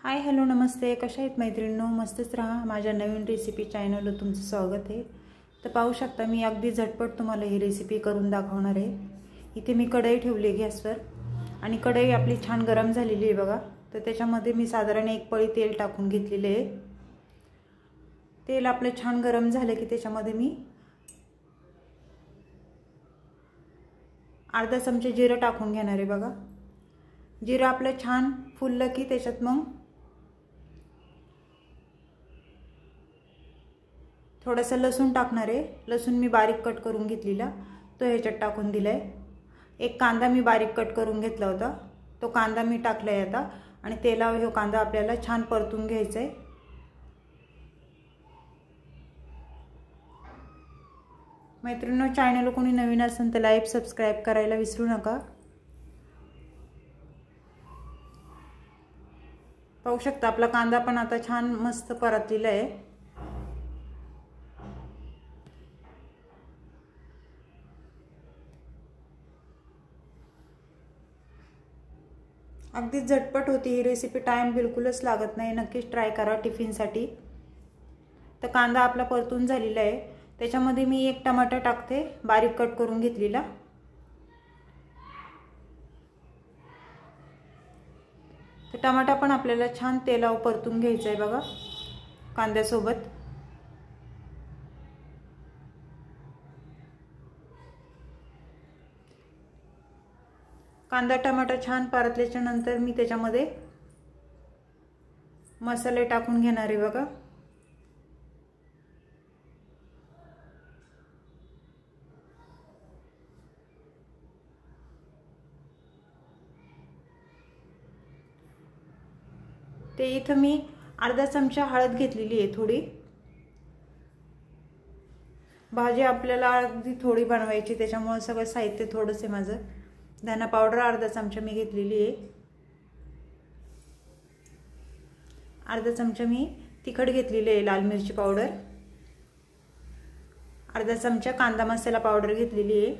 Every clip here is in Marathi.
हाय हॅलो नमस्ते, कशा आहेत मैत्रिणींनो? मस्तच राहा. माझ्या नवीन रेसिपी चॅनलवर तुमचं स्वागत आहे. तर पाहू शकता मी अगदी झटपट तुम्हाला ही रेसिपी करून दाखवणार आहे. इथे मी कढई ठेवली गॅसवर आणि कढई आपली छान गरम झालेली आहे बघा. तर त्याच्यामध्ये मी साधारण एक पळी तेल टाकून घेतलेले आहे. तेल आपलं छान गरम झालं की त्याच्यामध्ये मी अर्धा चमचा जिरं टाकून घेणार आहे बघा. जिरं आपलं छान फुललं की त्याच्यात मग थोडासा लसूण टाकणार आहे. लसूण मी बारीक कट करून घेतलेला तो ह्याच्यात टाकून दिलाय. एक कांदा मी बारीक कट करून घेतला होता तो कांदा मी टाकलाय आता आणि तेलावर हा कांदा आपल्याला छान परतून घ्यायचा आहे. मैत्रिणींनो, चॅनल कोणी नवीन असेल तर लाईक सबस्क्राइब करायला विसरू नका. पाहू शकता आपला कांदा पण आता छान मस्त परतलेला आहे. अगदी झटपट होती ही रेसिपी, टाइम बिलकुलच लागत नाही. नक्कीच ट्राय करा टिफिनसाठी. तर कांदा आपला परतून झालेला आहे. त्याच्यामध्ये मी एक टमाटर टाकते बारीक कट करून घेतलेला. तर टमाटा पण आपल्याला छान तेलावर परतून घ्यायचा आहे बघा कांद्यासोबत. कांदा टमाटा छान परतल्याच्या नंतर मी त्याच्यामध्ये मसाले टाकून घेणार आहे बघा. ते इथं मी अर्धा चमचा हळद घेतलेली आहे. थोडी भाजी आपल्याला अगदी थोडी बनवायची त्याच्यामुळे सगळं साहित्य थोडंच आहे माझं. धना पावडर अर्धा चमचा मी घेतलेली आहे. अर्धा चमचा मी तिखट घेतलेली आहे लाल मिरची पावडर. अर्धा चमचा कांदा मसाला पावडर घेतलेली आहे.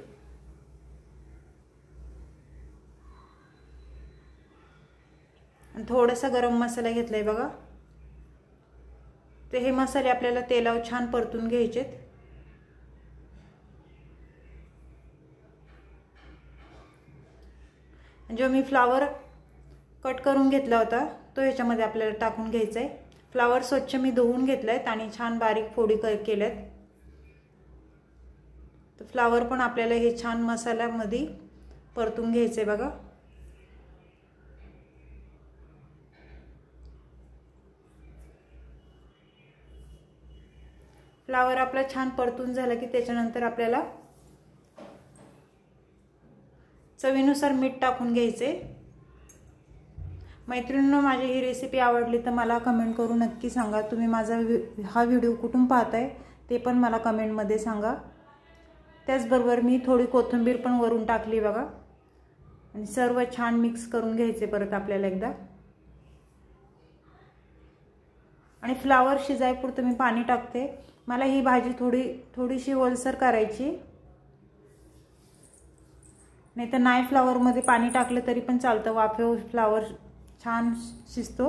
आणि थोडासा गरम मसाला घेतलाय बघा. ते हे मसाले आपल्याला तेलावर छान परतून घ्यायचेत. जो मी फ्लावर कट करून घेतला होता तो ह्याच्यामध्ये आपल्याला टाकून घ्यायचा आहे. फ्लावर स्वच्छ मी धुवून घेतलाय आणि छान बारीक फोडी केल्यात. तर फ्लावर पण आपल्याला हे छान मसाल्यामध्ये परतून घ्यायचे बघा. फ्लावर आपला छान परतून झाला की त्याच्यानंतर आपल्याला चवीनुसार मीठ टाकून घ्यायचे. मैत्रिणींनो, माझी ही रेसिपी आवडली तर मला कमेंट करून नक्की सांगा. तुम्ही माझा हा व्हिडिओ कुठून पाहताय ते पण मला कमेंटमध्ये सांगा. त्याचबरोबर मी थोडी कोथिंबीर पण वरून टाकली बघा. आणि सर्व छान मिक्स करून घ्यायचे परत आपल्याला एकदा. आणि फ्लावर शिजायपुरतं मी पाणी टाकते. मला ही भाजी थोडीशी ओलसर करायची. नाही तर नाही फ्लावरमध्ये पाणी टाकलं तरी पण चालतं. वाफेवर फ्लावर छान शिजतो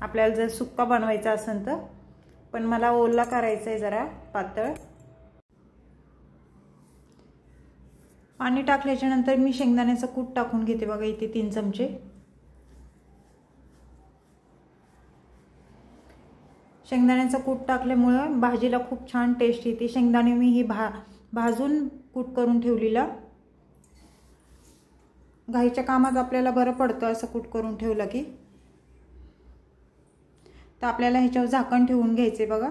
आपल्याला जर सुक्का बनवायचा असेल तर. पण मला ओला करायचा आहे जरा पातळ. पाणी टाकल्याच्या नंतर मी शेंगदाण्याचं कूट टाकून घेते बघा. इथे 3 चमचे शेंगदाण्याचं कूट टाकल्यामुळे भाजीला खूप छान टेस्ट येते. शेंगदाणे मी ही भाजून कूट करून ठेवलेला. घाईच्या कामात आपल्याला बरं पडतं असं कूट करून ठेवलं की. तर आपल्याला ह्याच्यावर झाकण ठेवून घ्यायचे बघा.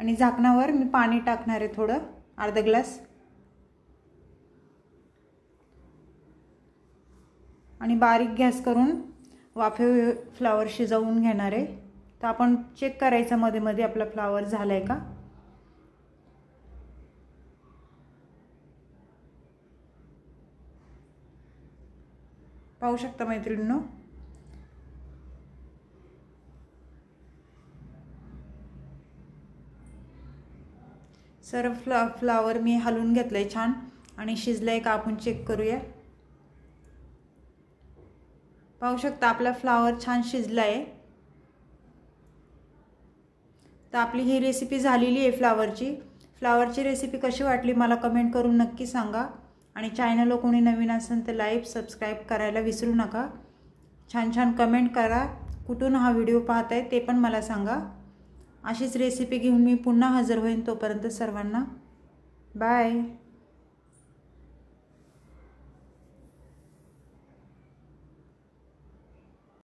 आणि झाकणावर मी पाणी टाकणार आहे थोडं, अर्धा ग्लास. आणि बारीक गॅस करून वाफे फ्लावर शिजवून घेणार आहे. तर आपण चेक करायचं मध्ये मध्ये आपला फ्लावर झालाय का. पाहू शकता मैत्रिणींनो. सर्व फ्लावर मी हलवून घेतलंय छान आणि शिजलाय का आपण चेक करूया. पाहू शकता आपला फ्लावर छान शिजला आहे तर आपली ही रेसिपी झालेली आहे फ्लावरची रेसिपी कशी वाटली मला कमेंट करून नक्की सांगा आणि चॅनलला कोणी नवीन असेल तर लाईक सबस्क्राईब करायला विसरू नका। छान छान कमेंट करा, कुठून हा व्हिडिओ पाहताय ते पण मला सांगा। अशीच रेसिपी घेऊन मी पुन्हा हजर होईन, तोपर्यंत सर्वांना बाय।